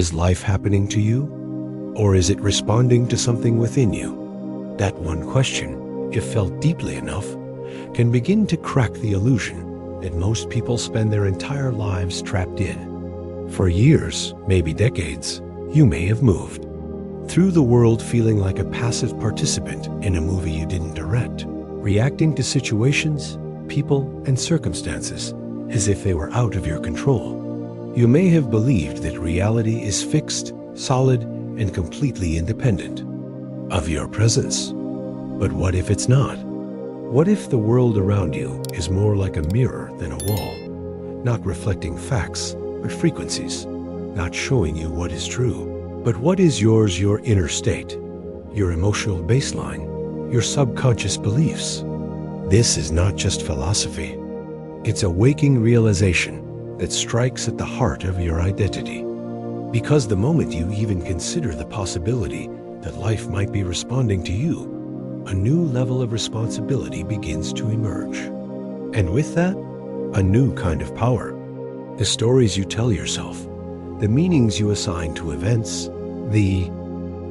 Is life happening to you, or is it responding to something within you? That one question, if felt deeply enough, can begin to crack the illusion that most people spend their entire lives trapped in. For years, maybe decades, you may have moved through the world feeling like a passive participant in a movie you didn't direct, reacting to situations, people, and circumstances as if they were out of your control. You may have believed that reality is fixed, solid, and completely independent of your presence. But what if it's not? What if the world around you is more like a mirror than a wall, not reflecting facts, but frequencies, not showing you what is true? But what is yours, your inner state, your emotional baseline, your subconscious beliefs? This is not just philosophy. It's a waking realization that strikes at the heart of your identity. Because the moment you even consider the possibility that life might be responding to you, a new level of responsibility begins to emerge. And with that, a new kind of power. The stories you tell yourself, the meanings you assign to events, the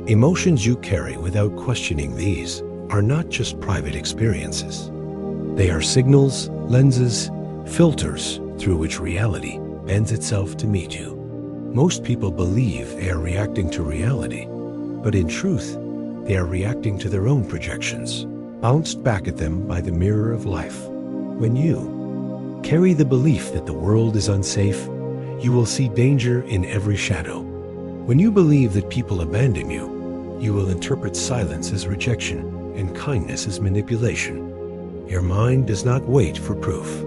emotions you carry without questioning, these are not just private experiences. They are signals, lenses, filters through which reality bends itself to meet you. Most people believe they are reacting to reality, but in truth, they are reacting to their own projections, bounced back at them by the mirror of life. When you carry the belief that the world is unsafe, you will see danger in every shadow. When you believe that people abandon you, you will interpret silence as rejection and kindness as manipulation. Your mind does not wait for proof.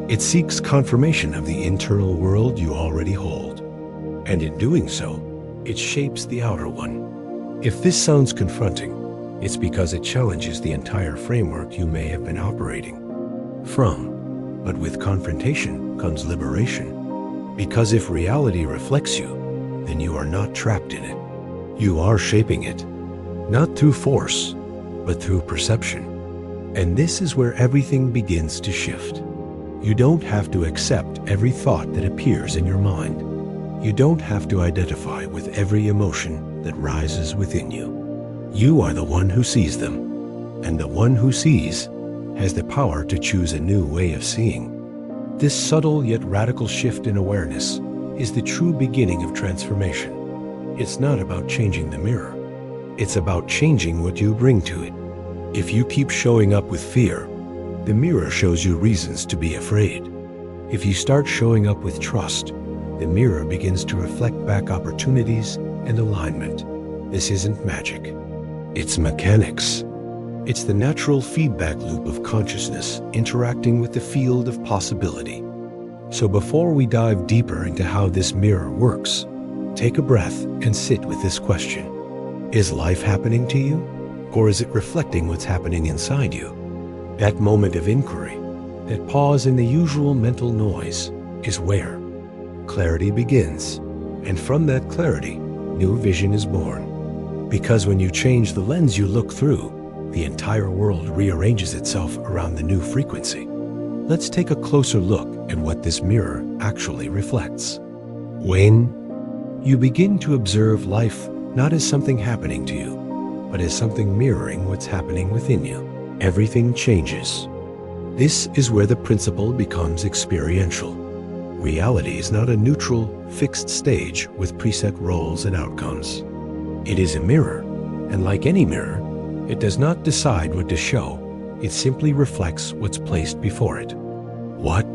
It seeks confirmation of the internal world you already hold. And in doing so, it shapes the outer one. If this sounds confronting, it's because it challenges the entire framework you may have been operating from. But with confrontation comes liberation. Because if reality reflects you, then you are not trapped in it. You are shaping it, not through force, but through perception. And this is where everything begins to shift. You don't have to accept every thought that appears in your mind. You don't have to identify with every emotion that rises within you. You are the one who sees them, and the one who sees has the power to choose a new way of seeing. This subtle yet radical shift in awareness is the true beginning of transformation. It's not about changing the mirror. It's about changing what you bring to it. If you keep showing up with fear, the mirror shows you reasons to be afraid. If you start showing up with trust, the mirror begins to reflect back opportunities and alignment. This isn't magic. It's mechanics. It's the natural feedback loop of consciousness interacting with the field of possibility. So before we dive deeper into how this mirror works, take a breath and sit with this question. Is life happening to you, or is it reflecting what's happening inside you? That moment of inquiry, that pause in the usual mental noise, is where clarity begins. And from that clarity, new vision is born. Because when you change the lens you look through, the entire world rearranges itself around the new frequency. Let's take a closer look at what this mirror actually reflects. When you begin to observe life not as something happening to you, but as something mirroring what's happening within you, everything changes. This is where the principle becomes experiential. Reality is not a neutral, fixed stage with preset roles and outcomes. It is a mirror, and like any mirror, it does not decide what to show. It simply reflects what's placed before it. What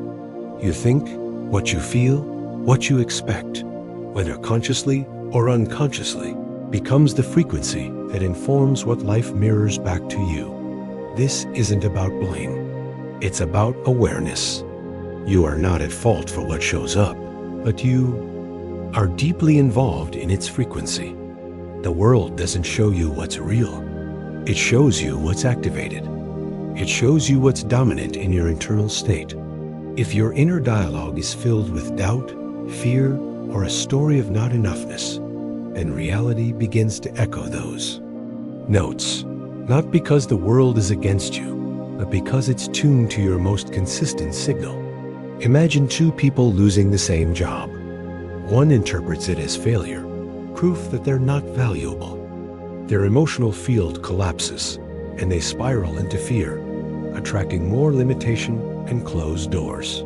you think, what you feel, what you expect, whether consciously or unconsciously, becomes the frequency that informs what life mirrors back to you. This isn't about blame. It's about awareness. You are not at fault for what shows up, but you are deeply involved in its frequency. The world doesn't show you what's real. It shows you what's activated. It shows you what's dominant in your internal state. If your inner dialogue is filled with doubt, fear, or a story of not enoughness, then reality begins to echo those notes. Not because the world is against you, but because it's tuned to your most consistent signal. Imagine two people losing the same job. One interprets it as failure, proof that they're not valuable. Their emotional field collapses, and they spiral into fear, attracting more limitation and closed doors.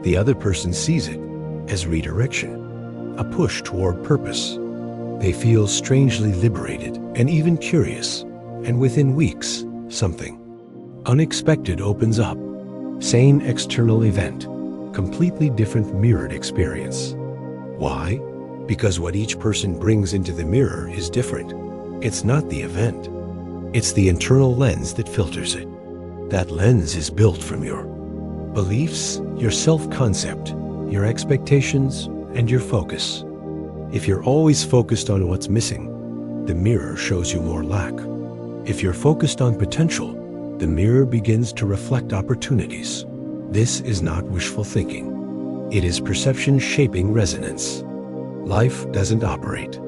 The other person sees it as redirection, a push toward purpose. They feel strangely liberated and even curious, and within weeks, something unexpected opens up. Same external event, completely different mirrored experience. Why? Because what each person brings into the mirror is different. It's not the event. It's the internal lens that filters it. That lens is built from your beliefs, your self-concept, your expectations, and your focus. If you're always focused on what's missing, the mirror shows you more lack. If you're focused on potential, the mirror begins to reflect opportunities. This is not wishful thinking. It is perception shaping resonance. Life doesn't operate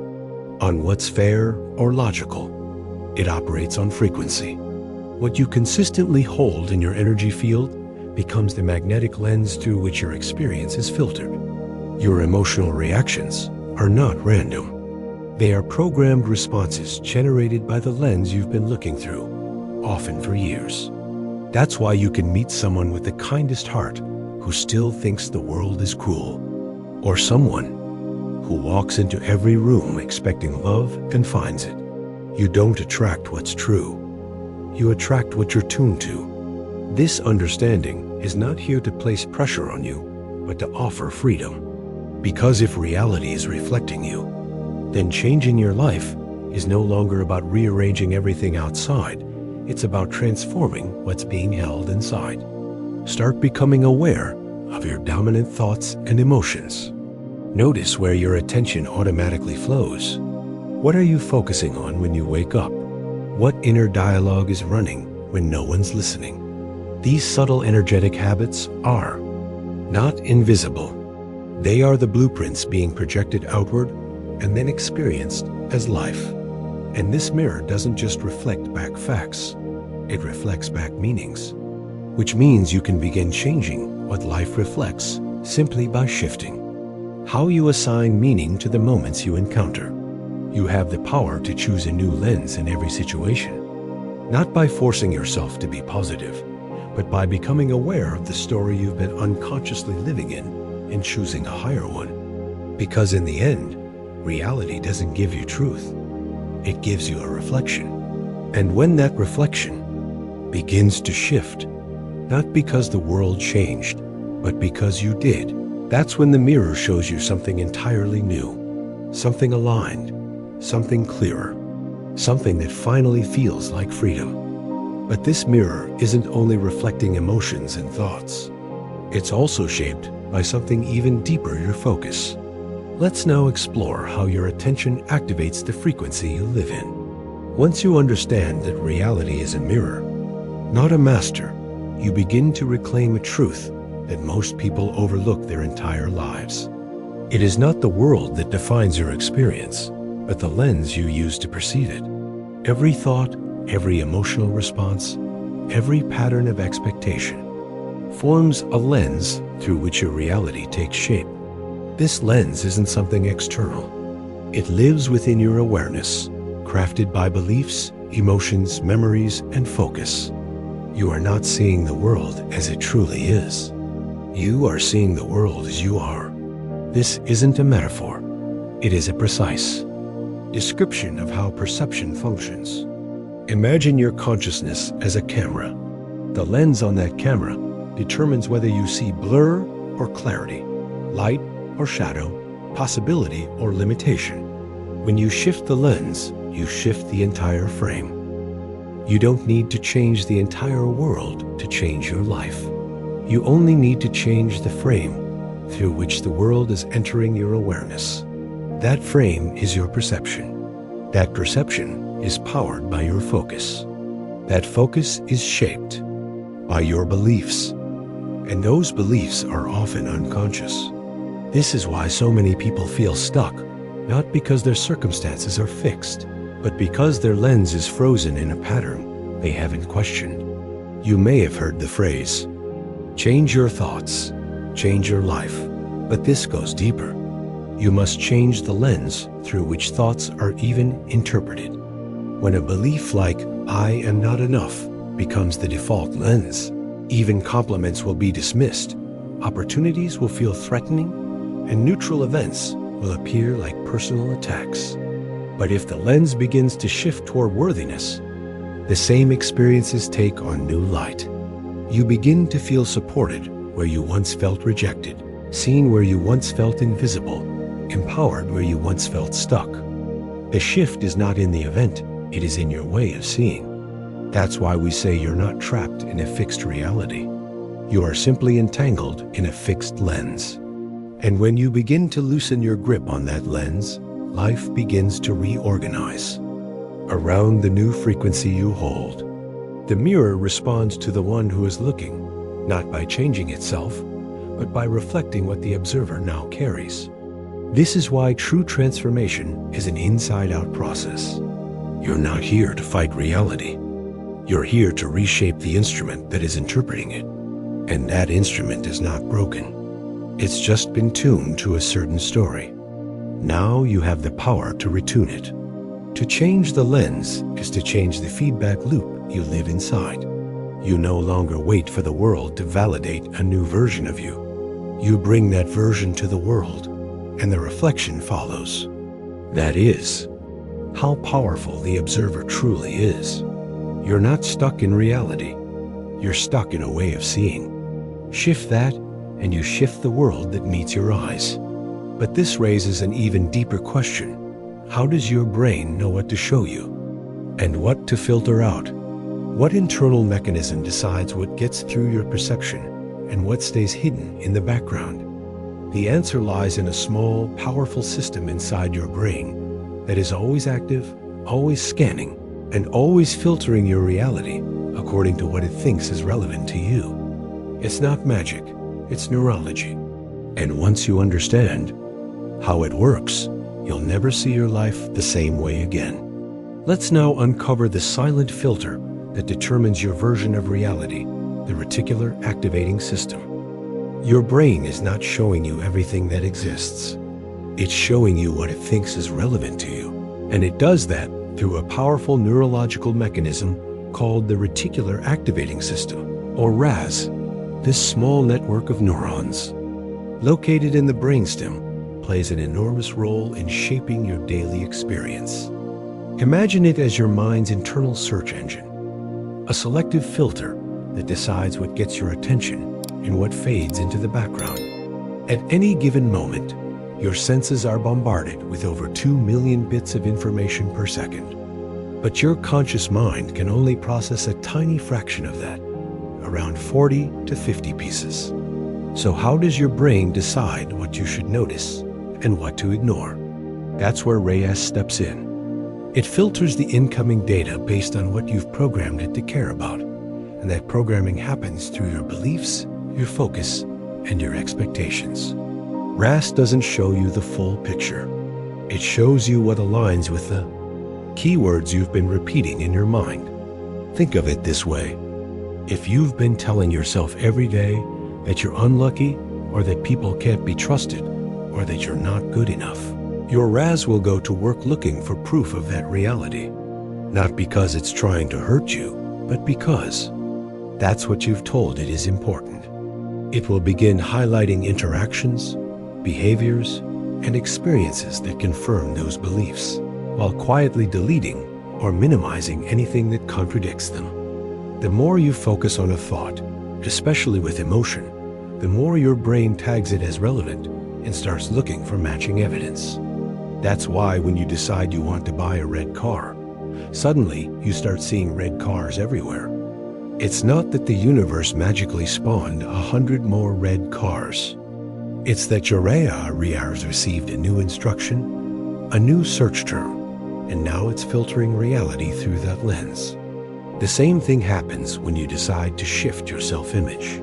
on what's fair or logical. It operates on frequency. What you consistently hold in your energy field becomes the magnetic lens through which your experience is filtered. Your emotional reactions are not random. They are programmed responses generated by the lens you've been looking through, often for years. That's why you can meet someone with the kindest heart who still thinks the world is cruel, or someone who walks into every room expecting love and finds it. You don't attract what's true. You attract what you're tuned to. This understanding is not here to place pressure on you, but to offer freedom. Because if reality is reflecting you, then changing your life is no longer about rearranging everything outside. It's about transforming what's being held inside. Start becoming aware of your dominant thoughts and emotions. Notice where your attention automatically flows. What are you focusing on when you wake up? What inner dialogue is running when no one's listening? These subtle energetic habits are not invisible. They are the blueprints being projected outward and then experienced as life. And this mirror doesn't just reflect back facts, it reflects back meanings, which means you can begin changing what life reflects simply by shifting how you assign meaning to the moments you encounter. You have the power to choose a new lens in every situation, not by forcing yourself to be positive, but by becoming aware of the story you've been unconsciously living in and choosing a higher one. Because in the end, reality doesn't give you truth. It gives you a reflection. And when that reflection begins to shift, not because the world changed, but because you did, that's when the mirror shows you something entirely new, something aligned, something clearer, something that finally feels like freedom. But this mirror isn't only reflecting emotions and thoughts. It's also shaped by something even deeper, your focus. Let's now explore how your attention activates the frequency you live in. Once you understand that reality is a mirror, not a master, you begin to reclaim a truth that most people overlook their entire lives. It is not the world that defines your experience, but the lens you use to perceive it. Every thought, every emotional response, every pattern of expectation forms a lens through which your reality takes shape. This lens isn't something external. It lives within your awareness, crafted by beliefs, emotions, memories, and focus. You are not seeing the world as it truly is. You are seeing the world as you are. This isn't a metaphor. It is a precise description of how perception functions. Imagine your consciousness as a camera. The lens on that camera determines whether you see blur or clarity, light or shadow, possibility or limitation. When you shift the lens, you shift the entire frame. You don't need to change the entire world to change your life. You only need to change the frame through which the world is entering your awareness. That frame is your perception. That perception is powered by your focus. That focus is shaped by your beliefs, and those beliefs are often unconscious. This is why so many people feel stuck, not because their circumstances are fixed, but because their lens is frozen in a pattern they haven't questioned. You may have heard the phrase, change your thoughts, change your life, but this goes deeper. You must change the lens through which thoughts are even interpreted. When a belief like, "I am not enough," becomes the default lens, even compliments will be dismissed, opportunities will feel threatening, and neutral events will appear like personal attacks. But if the lens begins to shift toward worthiness, the same experiences take on new light. You begin to feel supported where you once felt rejected, seen where you once felt invisible, empowered where you once felt stuck. The shift is not in the event, it is in your way of seeing. That's why we say you're not trapped in a fixed reality. You are simply entangled in a fixed lens. And when you begin to loosen your grip on that lens, life begins to reorganize around the new frequency you hold. The mirror responds to the one who is looking, not by changing itself, but by reflecting what the observer now carries. This is why true transformation is an inside-out process. You're not here to fight reality. You're here to reshape the instrument that is interpreting it. And that instrument is not broken. It's just been tuned to a certain story. Now you have the power to retune it. To change the lens is to change the feedback loop you live inside. You no longer wait for the world to validate a new version of you. You bring that version to the world, and the reflection follows. That is how powerful the observer truly is. You're not stuck in reality. You're stuck in a way of seeing. Shift that, and you shift the world that meets your eyes. But this raises an even deeper question. How does your brain know what to show you and what to filter out? What internal mechanism decides what gets through your perception and what stays hidden in the background? The answer lies in a small, powerful system inside your brain that is always active, always scanning, and always filtering your reality according to what it thinks is relevant to you. It's not magic, it's neurology. And once you understand how it works, you'll never see your life the same way again. Let's now uncover the silent filter that determines your version of reality, the Reticular Activating System. Your brain is not showing you everything that exists. It's showing you what it thinks is relevant to you. And it does that through a powerful neurological mechanism called the Reticular Activating System, or RAS. This small network of neurons, located in the brainstem, plays an enormous role in shaping your daily experience. Imagine it as your mind's internal search engine, a selective filter that decides what gets your attention and what fades into the background. At any given moment, your senses are bombarded with over 2 million bits of information per second. But your conscious mind can only process a tiny fraction of that, around 40 to 50 pieces. So how does your brain decide what you should notice and what to ignore? That's where RAS steps in. It filters the incoming data based on what you've programmed it to care about, and that programming happens through your beliefs, your focus, and your expectations. RAS doesn't show you the full picture. It shows you what aligns with the keywords you've been repeating in your mind. Think of it this way. If you've been telling yourself every day that you're unlucky, or that people can't be trusted, or that you're not good enough, your RAS will go to work looking for proof of that reality. Not because it's trying to hurt you, but because that's what you've told it is important. It will begin highlighting interactions, behaviors, and experiences that confirm those beliefs, while quietly deleting or minimizing anything that contradicts them. The more you focus on a thought, especially with emotion, the more your brain tags it as relevant and starts looking for matching evidence. That's why when you decide you want to buy a red car, suddenly you start seeing red cars everywhere. It's not that the universe magically spawned 100 more red cars. It's that your RAS has received a new instruction, a new search term, and now it's filtering reality through that lens. The same thing happens when you decide to shift your self-image.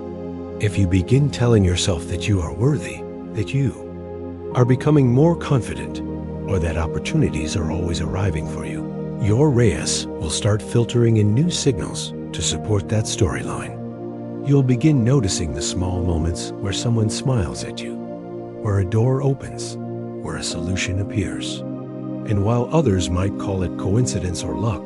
If you begin telling yourself that you are worthy, that you are becoming more confident, or that opportunities are always arriving for you, your RAS will start filtering in new signals to support that storyline. You'll begin noticing the small moments where someone smiles at you, where a door opens, where a solution appears. And while others might call it coincidence or luck,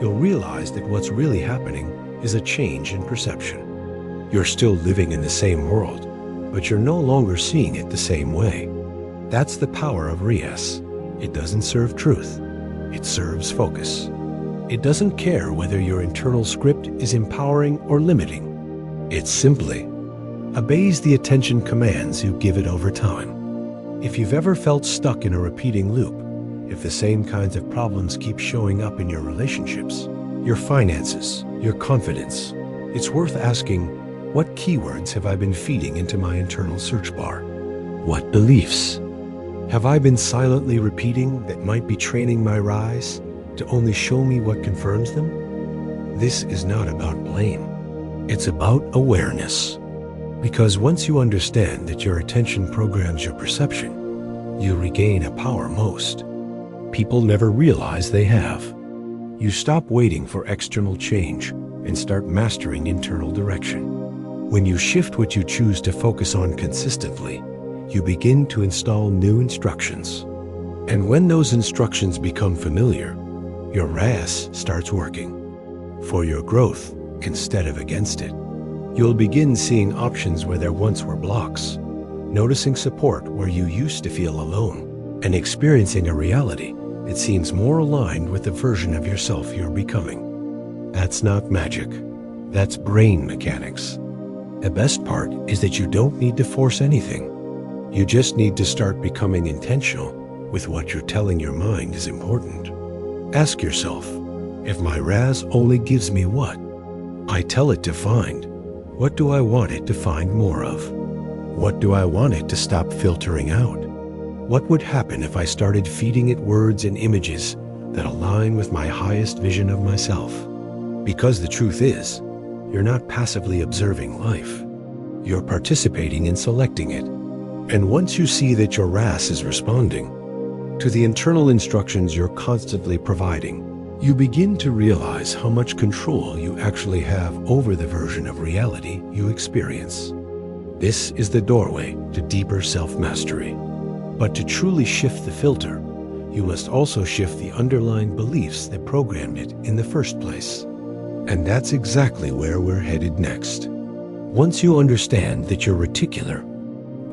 you'll realize that what's really happening is a change in perception. You're still living in the same world, but you're no longer seeing it the same way. That's the power of Ries. It doesn't serve truth. It serves focus. It doesn't care whether your internal script is empowering or limiting. It simply obeys the attention commands you give it over time. If you've ever felt stuck in a repeating loop, if the same kinds of problems keep showing up in your relationships, your finances, your confidence, it's worth asking, what keywords have I been feeding into my internal search bar? What beliefs have I been silently repeating that might be training my rise to only show me what confirms them? This is not about blame. It's about awareness. Because once you understand that your attention programs your perception, you regain a power most people never realize they have. You stop waiting for external change and start mastering internal direction. When you shift what you choose to focus on consistently, you begin to install new instructions. And when those instructions become familiar, your RAS starts working for your growth instead of against it. You'll begin seeing options where there once were blocks, noticing support where you used to feel alone, and experiencing a reality that seems more aligned with the version of yourself you're becoming. That's not magic. That's brain mechanics. The best part is that you don't need to force anything. You just need to start becoming intentional with what you're telling your mind is important. Ask yourself, if my RAS only gives me what I tell it to find, what do I want it to find more of? What do I want it to stop filtering out? What would happen if I started feeding it words and images that align with my highest vision of myself? Because the truth is, you're not passively observing life. You're participating in selecting it. And once you see that your RAS is responding to the internal instructions you're constantly providing, you begin to realize how much control you actually have over the version of reality you experience. This is the doorway to deeper self-mastery. But to truly shift the filter, you must also shift the underlying beliefs that programmed it in the first place. And that's exactly where we're headed next. Once you understand that your reticular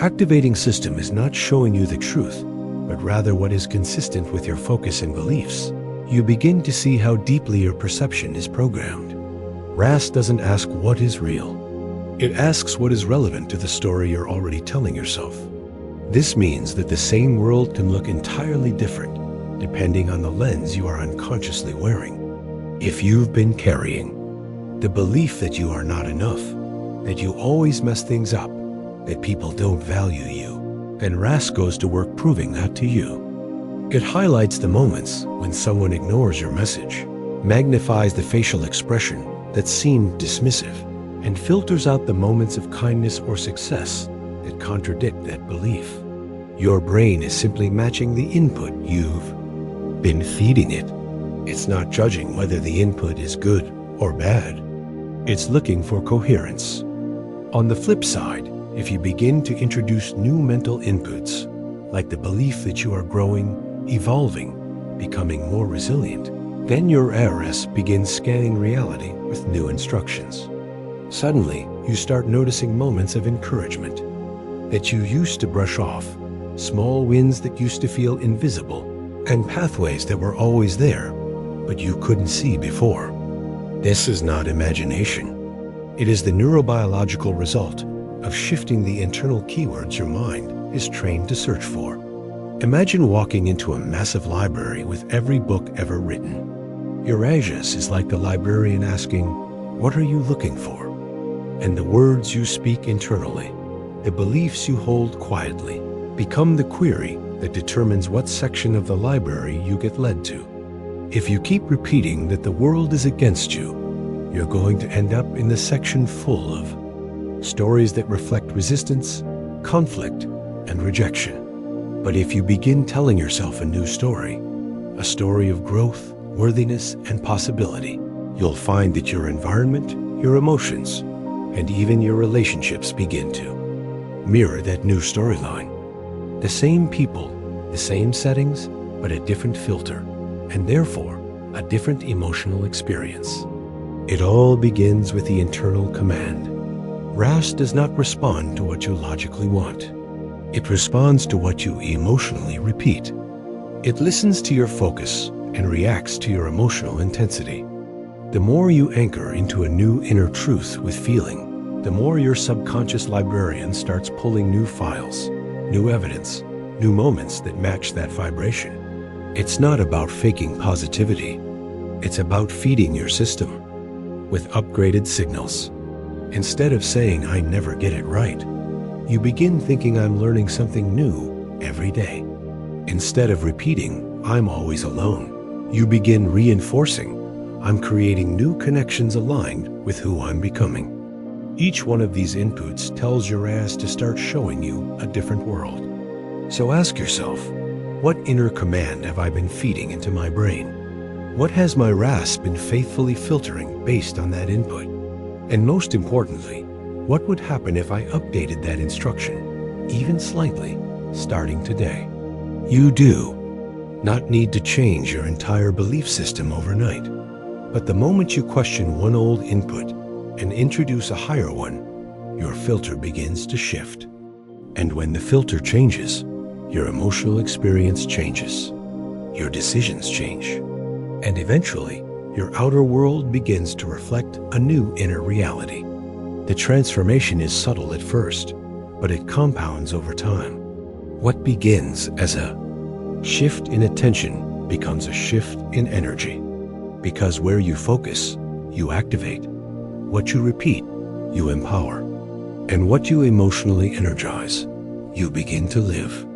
activating system is not showing you the truth, but rather what is consistent with your focus and beliefs, you begin to see how deeply your perception is programmed. RAS doesn't ask what is real. It asks what is relevant to the story you're already telling yourself. This means that the same world can look entirely different depending on the lens you are unconsciously wearing. If you've been carrying the belief that you are not enough, that you always mess things up, that people don't value you, then RAS goes to work proving that to you. It highlights the moments when someone ignores your message, magnifies the facial expression that seemed dismissive, and filters out the moments of kindness or success that contradict that belief. Your brain is simply matching the input you've been feeding it. It's not judging whether the input is good or bad. It's looking for coherence. On the flip side, if you begin to introduce new mental inputs, like the belief that you are growing, evolving, becoming more resilient, then your RAS begins scanning reality with new instructions. Suddenly, you start noticing moments of encouragement that you used to brush off, small wins that used to feel invisible, and pathways that were always there, but you couldn't see before. This is not imagination. It is the neurobiological result of shifting the internal keywords your mind is trained to search for. Imagine walking into a massive library with every book ever written. Your RAS is like the librarian asking, "What are you looking for?" And the words you speak internally, the beliefs you hold quietly, become the query that determines what section of the library you get led to. If you keep repeating that the world is against you, you're going to end up in the section full of stories that reflect resistance, conflict, and rejection. But if you begin telling yourself a new story, a story of growth, worthiness, and possibility, you'll find that your environment, your emotions, and even your relationships begin to mirror that new storyline. The same people, The same settings, but a different filter, and therefore a different emotional experience. It all begins with the internal command. RAS does not respond to what you logically want. It responds to what you emotionally repeat. It listens to your focus and reacts to your emotional intensity. The more you anchor into a new inner truth with feeling, the more your subconscious librarian starts pulling new files, new evidence, new moments that match that vibration. It's not about faking positivity. It's about feeding your system with upgraded signals. Instead of saying, "I never get it right," you begin thinking, "I'm learning something new every day." Instead of repeating, "I'm always alone," you begin reinforcing, "I'm creating new connections aligned with who I'm becoming." Each one of these inputs tells your RAS to start showing you a different world. So ask yourself, what inner command have I been feeding into my brain? What has my RAS been faithfully filtering based on that input? And most importantly, what would happen if I updated that instruction, even slightly, starting today? You do not need to change your entire belief system overnight. But the moment you question one old input and introduce a higher one, your filter begins to shift. And when the filter changes, your emotional experience changes, your decisions change, and eventually, your outer world begins to reflect a new inner reality. The transformation is subtle at first, but it compounds over time. What begins as a shift in attention becomes a shift in energy. Because where you focus, you activate. What you repeat, you empower. And what you emotionally energize, you begin to live.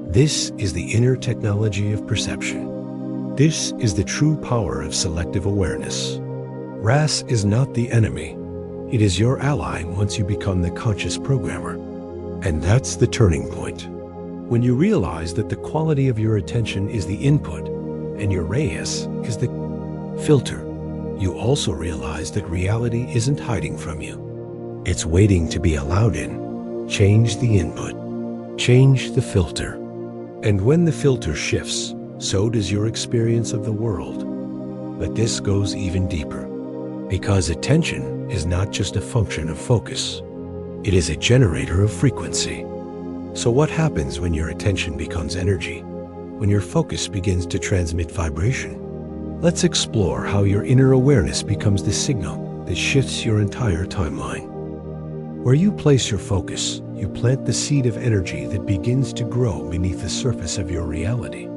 This is the inner technology of perception. This is the true power of selective awareness. RAS is not the enemy. It is your ally once you become the conscious programmer. And that's the turning point. When you realize that the quality of your attention is the input and your RAS is the filter, you also realize that reality isn't hiding from you. It's waiting to be allowed in. Change the input. Change the filter. And when the filter shifts, so does your experience of the world. But this goes even deeper. Because attention is not just a function of focus. It is a generator of frequency. So what happens when your attention becomes energy? When your focus begins to transmit vibration? Let's explore how your inner awareness becomes the signal that shifts your entire timeline. Where you place your focus, you plant the seed of energy that begins to grow beneath the surface of your reality.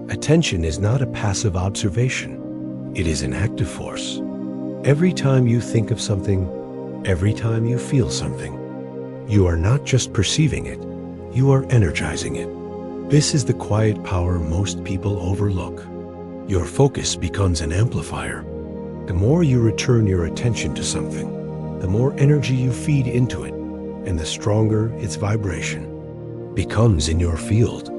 Attention is not a passive observation. It is an active force. Every time you think of something, every time you feel something, you are not just perceiving it, you are energizing it. This is the quiet power most people overlook. Your focus becomes an amplifier. The more you return your attention to something, the more energy you feed into it, and the stronger its vibration becomes in your field.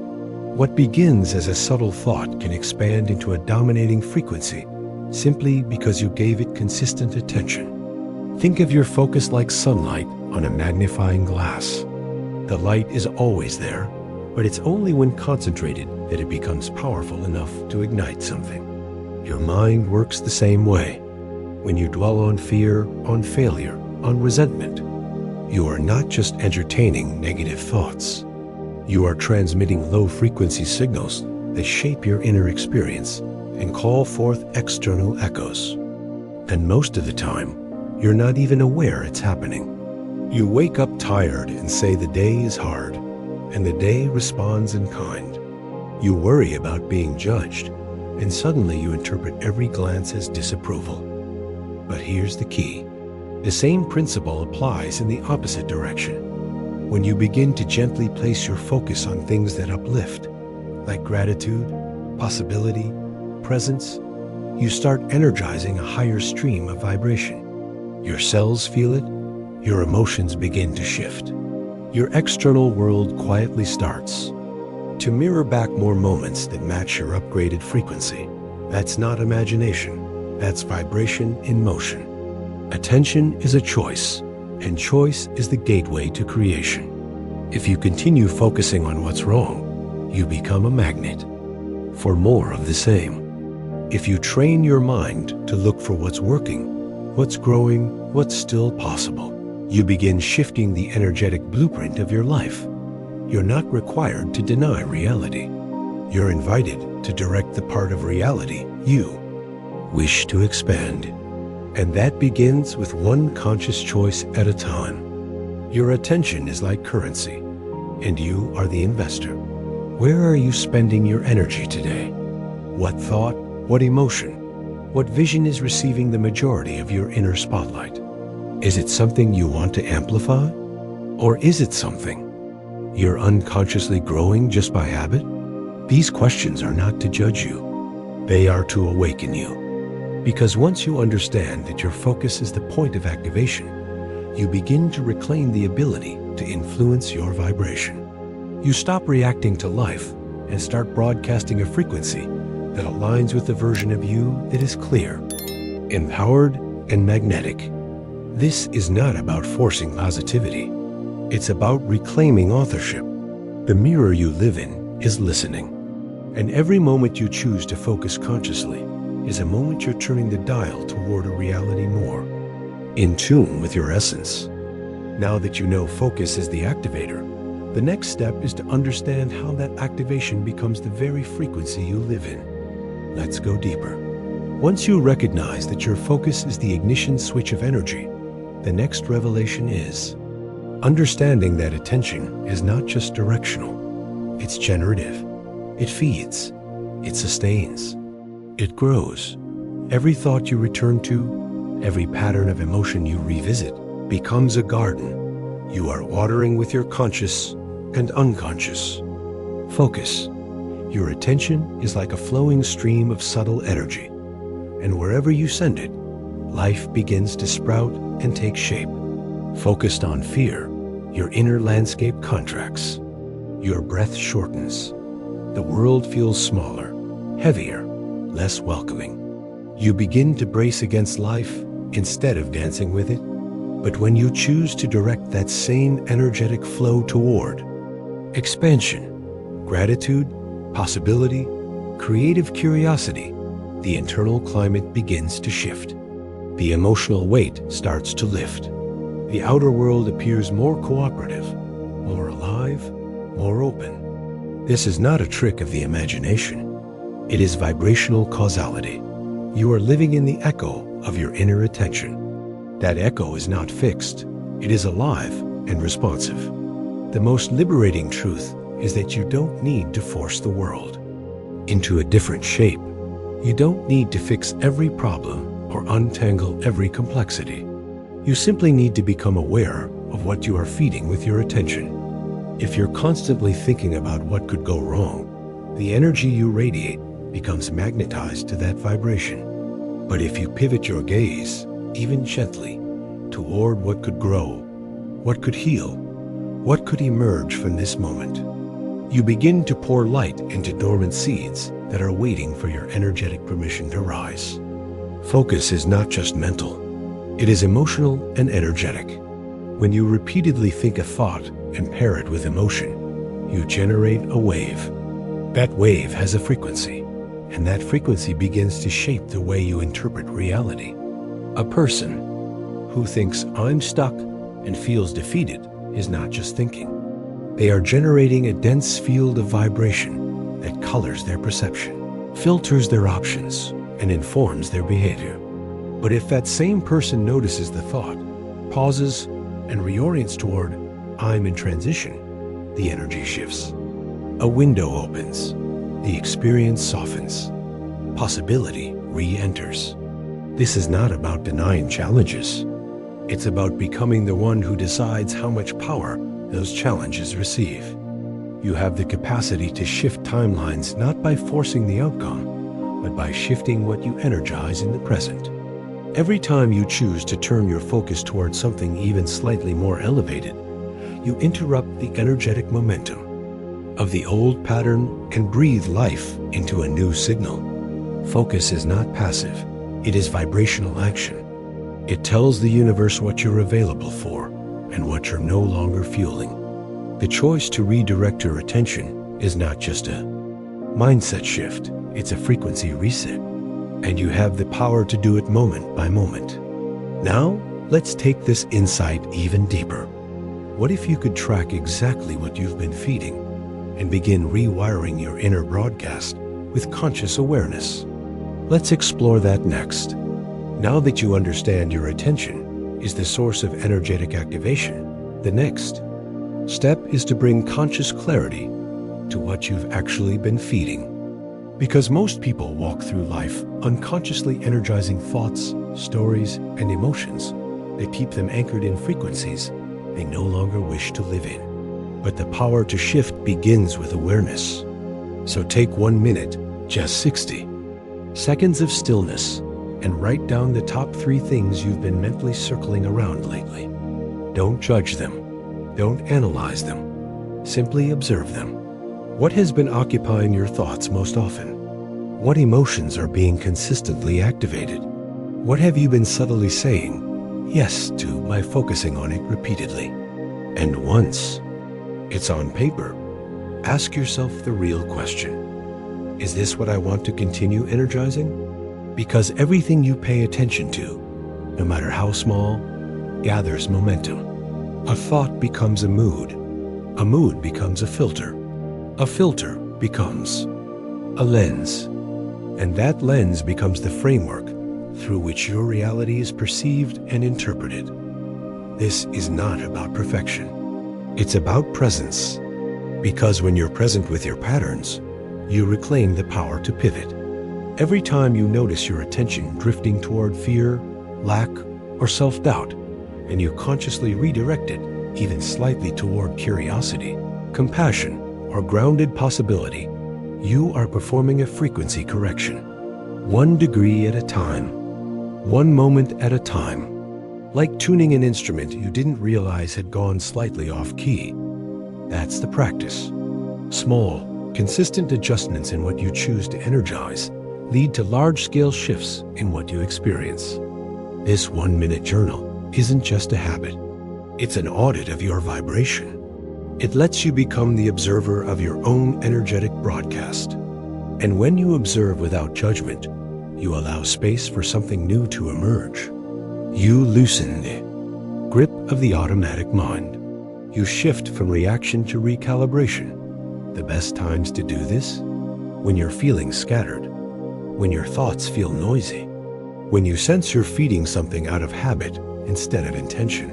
What begins as a subtle thought can expand into a dominating frequency simply because you gave it consistent attention. Think of your focus like sunlight on a magnifying glass. The light is always there, but it's only when concentrated that it becomes powerful enough to ignite something. Your mind works the same way. When you dwell on fear, on failure, on resentment, you are not just entertaining negative thoughts. You are transmitting low-frequency signals that shape your inner experience and call forth external echoes. And most of the time, you're not even aware it's happening. You wake up tired and say the day is hard, and the day responds in kind. You worry about being judged, and suddenly you interpret every glance as disapproval. But here's the key. The same principle applies in the opposite direction. When you begin to gently place your focus on things that uplift, like gratitude, possibility, presence, you start energizing a higher stream of vibration. Your cells feel it, your emotions begin to shift. Your external world quietly starts to mirror back more moments that match your upgraded frequency. That's not imagination, that's vibration in motion. Attention is a choice, and choice is the gateway to creation. If you continue focusing on what's wrong, you become a magnet for more of the same. If you train your mind to look for what's working, what's growing, what's still possible, you begin shifting the energetic blueprint of your life. You're not required to deny reality. You're invited to direct the part of reality you wish to expand. And that begins with one conscious choice at a time. Your attention is like currency, and you are the investor. Where are you spending your energy today? What thought, what emotion, what vision is receiving the majority of your inner spotlight? Is it something you want to amplify? Or is it something you're unconsciously growing just by habit? These questions are not to judge you. They are to awaken you. Because once you understand that your focus is the point of activation, you begin to reclaim the ability to influence your vibration. You stop reacting to life and start broadcasting a frequency that aligns with the version of you that is clear, empowered, and magnetic. This is not about forcing positivity. It's about reclaiming authorship. The mirror you live in is listening. And every moment you choose to focus consciously is a moment you're turning the dial toward a reality more in tune with your essence. Now that you know focus is the activator, the next step is to understand how that activation becomes the very frequency you live in. Let's go deeper. Once you recognize that your focus is the ignition switch of energy, the next revelation is understanding that attention is not just directional, it's generative. It feeds, it sustains, it grows. Every thought you return to, every pattern of emotion you revisit, becomes a garden. You are watering with your conscious and unconscious focus. Your attention is like a flowing stream of subtle energy, and wherever you send it, life begins to sprout and take shape. Focused on fear, your inner landscape contracts. Your breath shortens. The world feels smaller, heavier, less welcoming. You begin to brace against life instead of dancing with it. But when you choose to direct that same energetic flow toward expansion, gratitude, possibility, creative curiosity, the internal climate begins to shift. The emotional weight starts to lift. The outer world appears more cooperative, more alive, more open. This is not a trick of the imagination. It is vibrational causality. You are living in the echo of your inner attention. That echo is not fixed. It is alive and responsive. The most liberating truth is that you don't need to force the world into a different shape. You don't need to fix every problem or untangle every complexity. You simply need to become aware of what you are feeding with your attention. If you're constantly thinking about what could go wrong, the energy you radiate becomes magnetized to that vibration. But if you pivot your gaze, even gently, toward what could grow, what could heal, what could emerge from this moment, you begin to pour light into dormant seeds that are waiting for your energetic permission to rise. Focus is not just mental. It is emotional and energetic. When you repeatedly think a thought and pair it with emotion, you generate a wave. That wave has a frequency, and that frequency begins to shape the way you interpret reality. A person who thinks "I'm stuck" and feels defeated is not just thinking. They are generating a dense field of vibration that colors their perception, filters their options, and informs their behavior. But if that same person notices the thought, pauses, and reorients toward "I'm in transition," the energy shifts. A window opens. The experience softens. Possibility re-enters. This is not about denying challenges. It's about becoming the one who decides how much power those challenges receive. You have the capacity to shift timelines not by forcing the outcome, but by shifting what you energize in the present. Every time you choose to turn your focus towards something even slightly more elevated, you interrupt the energetic momentum of the old pattern and breathe life into a new signal. Focus is not passive. It is vibrational action. It tells the universe what you're available for and what you're no longer fueling. The choice to redirect your attention is not just a mindset shift, it's a frequency reset. And you have the power to do it moment by moment. Now, let's take this insight even deeper. What if you could track exactly what you've been feeding and begin rewiring your inner broadcast with conscious awareness? Let's explore that next. Now that you understand your attention is the source of energetic activation, the next step is to bring conscious clarity to what you've actually been feeding. Because most people walk through life unconsciously energizing thoughts, stories, and emotions that keep them anchored in frequencies they no longer wish to live in. But the power to shift begins with awareness. So take 1 minute, just 60 seconds of stillness, and write down the top 3 things you've been mentally circling around lately. Don't judge them. Don't analyze them. Simply observe them. What has been occupying your thoughts most often? What emotions are being consistently activated? What have you been subtly saying yes to by focusing on it repeatedly? And once it's on paper, ask yourself the real question. Is this what I want to continue energizing? Because everything you pay attention to, no matter how small, gathers momentum. A thought becomes a mood becomes a filter becomes a lens, and that lens becomes the framework through which your reality is perceived and interpreted. This is not about perfection. It's about presence. Because when you're present with your patterns, you reclaim the power to pivot. Every time you notice your attention drifting toward fear, lack, or self-doubt, and you consciously redirect it, even slightly toward curiosity, compassion, or grounded possibility, you are performing a frequency correction. 1 degree at a time, 1 moment at a time. Like tuning an instrument you didn't realize had gone slightly off key. That's the practice. Small, consistent adjustments in what you choose to energize lead to large-scale shifts in what you experience. This 1-minute journal isn't just a habit. It's an audit of your vibration. It lets you become the observer of your own energetic broadcast. And when you observe without judgment, you allow space for something new to emerge. You loosen the grip of the automatic mind. You shift from reaction to recalibration. The best times to do this? When you're feeling scattered, when your thoughts feel noisy, when you sense you're feeding something out of habit instead of intention,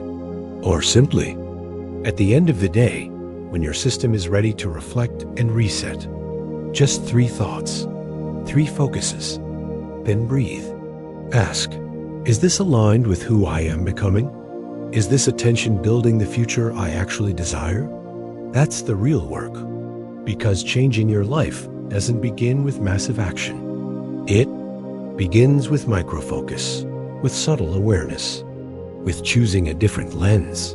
or simply, at the end of the day, when your system is ready to reflect and reset. Just 3 thoughts, 3 focuses, then breathe. Ask, is this aligned with who I am becoming? Is this attention building the future I actually desire? That's the real work. Because changing your life doesn't begin with massive action. It begins with microfocus, with subtle awareness, with choosing a different lens.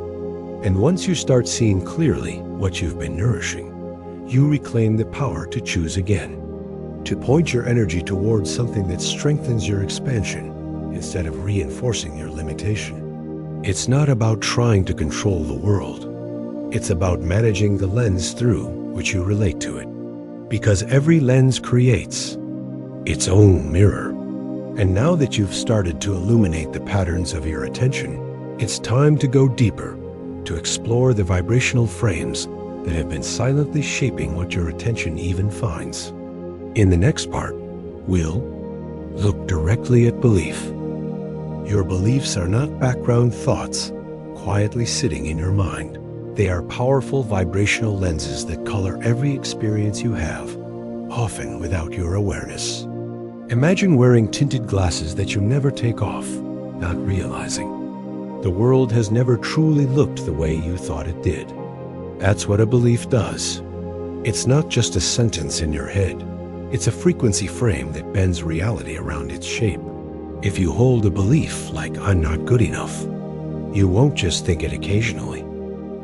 And once you start seeing clearly what you've been nourishing, you reclaim the power to choose again, to point your energy towards something that strengthens your expansion instead of reinforcing your limitation. It's not about trying to control the world. It's about managing the lens through which you relate to it. Because every lens creates its own mirror. And now that you've started to illuminate the patterns of your attention, it's time to go deeper, to explore the vibrational frames that have been silently shaping what your attention even finds. In the next part, we'll look directly at belief. Your beliefs are not background thoughts quietly sitting in your mind. They are powerful vibrational lenses that color every experience you have, often without your awareness. Imagine wearing tinted glasses that you never take off, not realizing the world has never truly looked the way you thought it did. That's what a belief does. It's not just a sentence in your head. It's a frequency frame that bends reality around its shape. If you hold a belief like I'm not good enough, you won't just think it occasionally.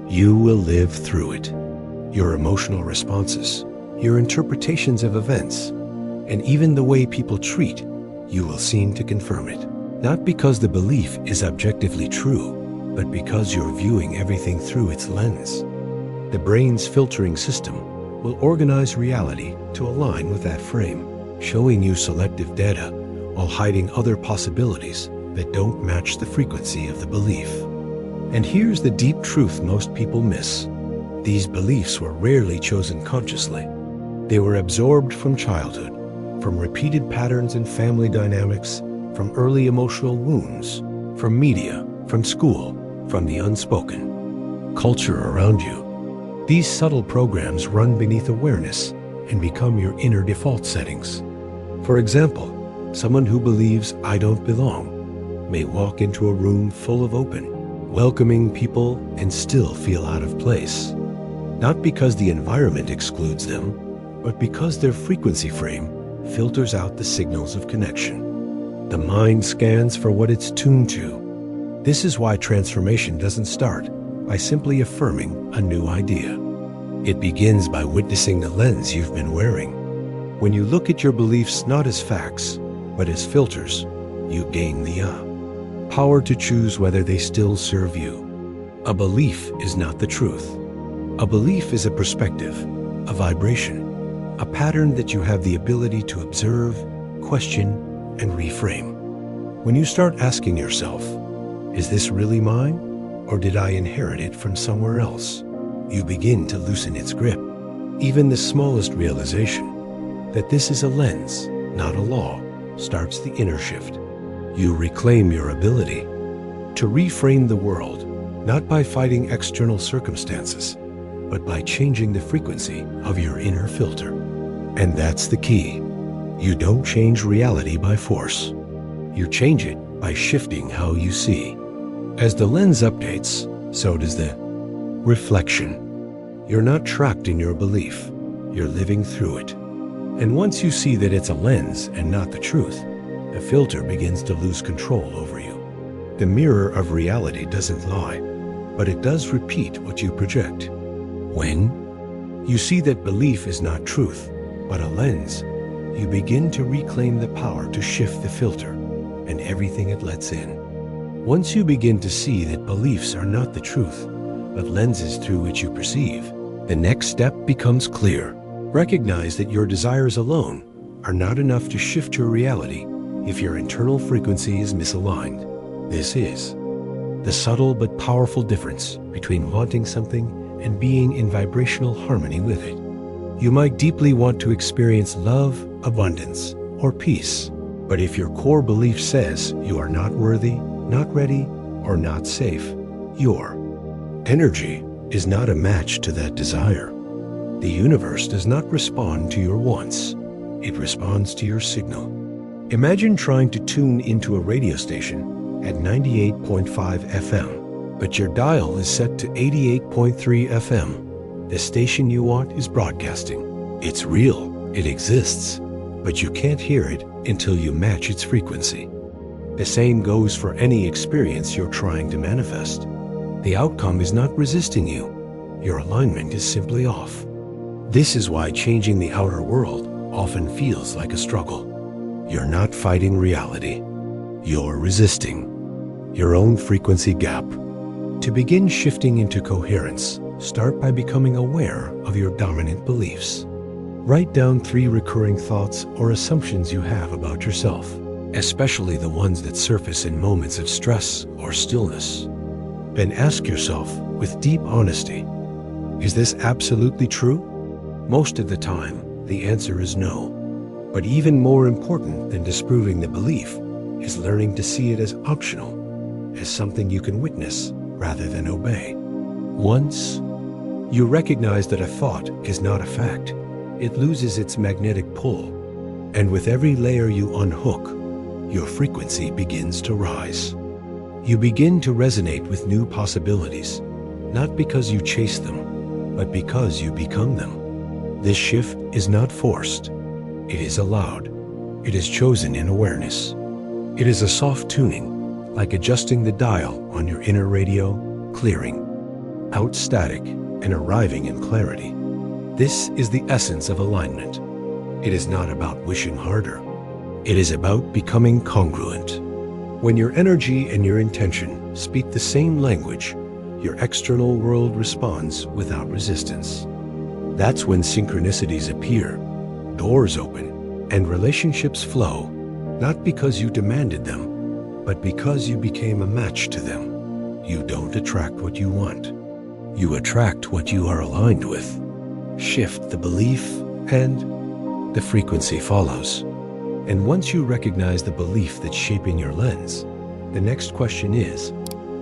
You will live through it. Your emotional responses, your interpretations of events, and even the way people treat, you will seem to confirm it. Not because the belief is objectively true, but because you're viewing everything through its lens. The brain's filtering system will organize reality to align with that frame, showing you selective data while hiding other possibilities that don't match the frequency of the belief. And here's the deep truth most people miss. These beliefs were rarely chosen consciously. They were absorbed from childhood, from repeated patterns in family dynamics, from early emotional wounds, from media, from school, from the unspoken culture around you. These subtle programs run beneath awareness and become your inner default settings. For example, someone who believes "I don't belong" may walk into a room full of open, welcoming people and still feel out of place. Not because the environment excludes them, but because their frequency frame filters out the signals of connection. The mind scans for what it's tuned to. This is why transformation doesn't start by simply affirming a new idea. It begins by witnessing the lens you've been wearing. When you look at your beliefs not as facts, but as filters, you gain the power to choose whether they still serve you. A belief is not the truth. A belief is a perspective, a vibration, a pattern that you have the ability to observe, question, and reframe. When you start asking yourself, "Is this really mine, or did I inherit it from somewhere else?" you begin to loosen its grip. Even the smallest realization that this is a lens, not a law, starts the inner shift. You reclaim your ability to reframe the world, not by fighting external circumstances, but by changing the frequency of your inner filter. And that's the key. You don't change reality by force. You change it by shifting how you see. As the lens updates, so does the reflection. You're not trapped in your belief. You're living through it. And once you see that it's a lens and not the truth, the filter begins to lose control over you. The mirror of reality doesn't lie, but it does repeat what you project. When you see that belief is not truth, but a lens, you begin to reclaim the power to shift the filter and everything it lets in. Once you begin to see that beliefs are not the truth, but lenses through which you perceive, the next step becomes clear. Recognize that your desires alone are not enough to shift your reality if your internal frequency is misaligned. This is the subtle but powerful difference between wanting something and being in vibrational harmony with it. You might deeply want to experience love, abundance, or peace, but if your core belief says you are not worthy, not ready, or not safe, your energy is not a match to that desire. The universe does not respond to your wants. It responds to your signal. Imagine trying to tune into a radio station at 98.5 FM, but your dial is set to 88.3 FM. The station you want is broadcasting. It's real, it exists, but you can't hear it until you match its frequency. The same goes for any experience you're trying to manifest. The outcome is not resisting you. Your alignment is simply off. This is why changing the outer world often feels like a struggle. You're not fighting reality. You're resisting your own frequency gap. To begin shifting into coherence, start by becoming aware of your dominant beliefs. Write down 3 recurring thoughts or assumptions you have about yourself, especially the ones that surface in moments of stress or stillness. Then ask yourself with deep honesty, is this absolutely true? Most of the time, the answer is no. But even more important than disproving the belief is learning to see it as optional, as something you can witness rather than obey. Once you recognize that a thought is not a fact, it loses its magnetic pull. And with every layer you unhook, your frequency begins to rise. You begin to resonate with new possibilities, not because you chase them, but because you become them. This shift is not forced. It is allowed. It is chosen in awareness. It is a soft tuning, like adjusting the dial on your inner radio, clearing out static and arriving in clarity. This is the essence of alignment. It is not about wishing harder. It is about becoming congruent. When your energy and your intention speak the same language, your external world responds without resistance. That's when synchronicities appear, doors open, and relationships flow, not because you demanded them, but because you became a match to them. You don't attract what you want. You attract what you are aligned with. Shift the belief, and the frequency follows. And once you recognize the belief that's shaping your lens, the next question is,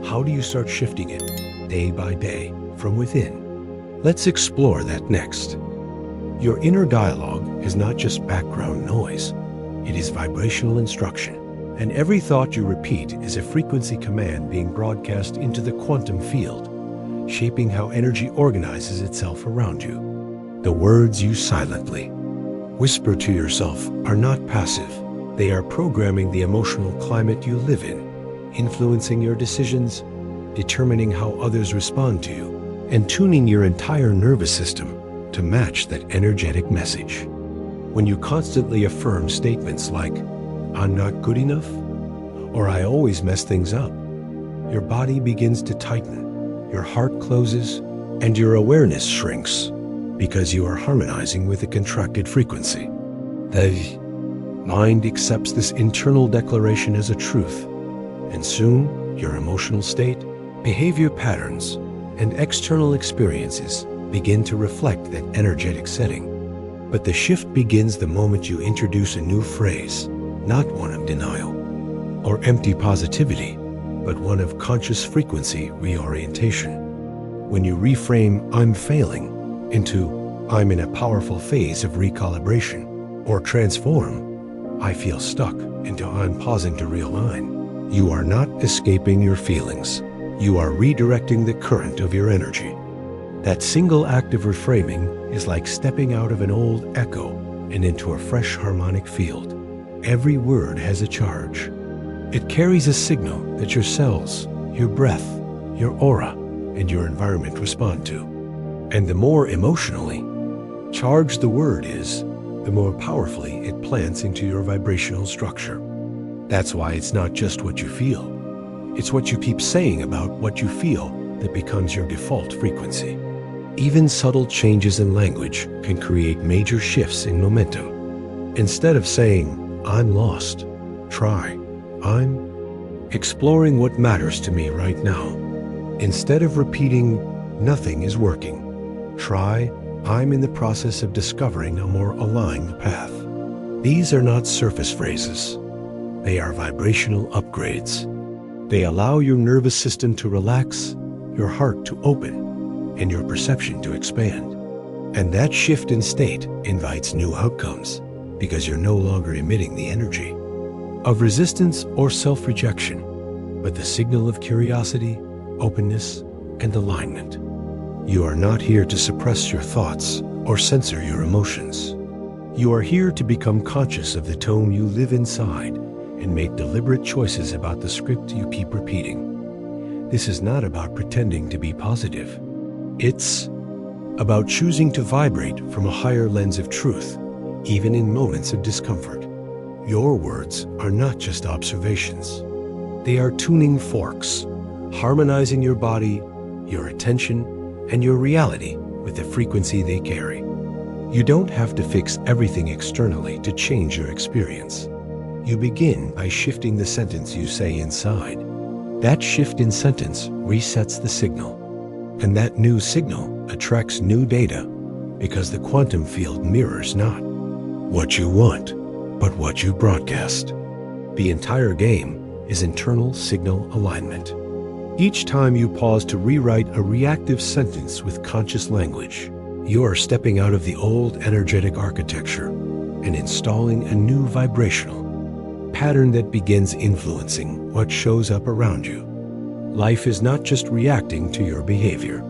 how do you start shifting it, day by day, from within? Let's explore that next. Your inner dialogue is not just background noise. It is vibrational instruction. And every thought you repeat is a frequency command being broadcast into the quantum field, shaping how energy organizes itself around you. The words you silently whisper to yourself are not passive. They are programming the emotional climate you live in, influencing your decisions, determining how others respond to you, and tuning your entire nervous system to match that energetic message. When you constantly affirm statements like, "I'm not good enough," or "I always mess things up," your body begins to tighten, your heart closes, and your awareness shrinks because you are harmonizing with a contracted frequency. The mind accepts this internal declaration as a truth, and soon your emotional state, behavior patterns, and external experiences begin to reflect that energetic setting. But the shift begins the moment you introduce a new phrase, not one of denial or empty positivity, but one of conscious frequency reorientation. When you reframe "I'm failing" into "I'm in a powerful phase of recalibration," or transform "I feel stuck" into "I'm pausing to realign," you are not escaping your feelings. You are redirecting the current of your energy. That single act of reframing is like stepping out of an old echo and into a fresh harmonic field. Every word has a charge. It carries a signal that your cells, your breath, your aura, and your environment respond to. And the more emotionally charged the word is, the more powerfully it plants into your vibrational structure. That's why it's not just what you feel. It's what you keep saying about what you feel that becomes your default frequency. Even subtle changes in language can create major shifts in momentum. Instead of saying, "I'm lost," try, "I'm exploring what matters to me right now." Instead of repeating, "Nothing is working," try, "I'm in the process of discovering a more aligned path." These are not surface phrases. They are vibrational upgrades. They allow your nervous system to relax, your heart to open, and your perception to expand. And that shift in state invites new outcomes because you're no longer emitting the energy of resistance or self-rejection, but the signal of curiosity, openness, and alignment. You are not here to suppress your thoughts or censor your emotions. You are here to become conscious of the tone you live inside and make deliberate choices about the script you keep repeating. This is not about pretending to be positive. It's about choosing to vibrate from a higher lens of truth, even in moments of discomfort. Your words are not just observations. They are tuning forks, harmonizing your body, your attention, and your reality with the frequency they carry. You don't have to fix everything externally to change your experience. You begin by shifting the sentence you say inside. That shift in sentence resets the signal, and that new signal attracts new data because the quantum field mirrors not what you want, but what you broadcast. The entire game is internal signal alignment. Each time you pause to rewrite a reactive sentence with conscious language, you are stepping out of the old energetic architecture and installing a new vibrational pattern that begins influencing what shows up around you. Life is not just reacting to your behavior.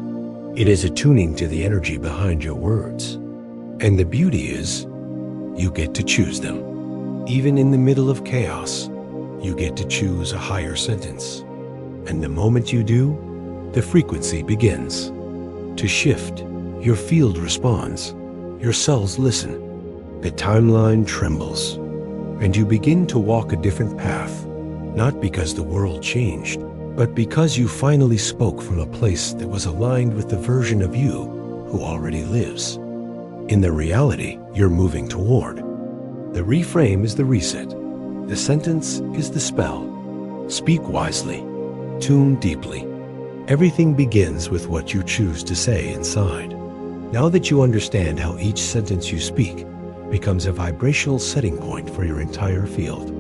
It is attuning to the energy behind your words. And the beauty is, you get to choose them. Even in the middle of chaos, you get to choose a higher sentence. And the moment you do, the frequency begins to shift. Your field responds. Your cells listen. The timeline trembles. And you begin to walk a different path, not because the world changed, but because you finally spoke from a place that was aligned with the version of you who already lives. in the reality you're moving toward. The reframe is the reset. The sentence is the spell. Speak wisely. Tune deeply. Everything begins with what you choose to say inside. Now that you understand how each sentence you speak becomes a vibrational setting point for your entire field,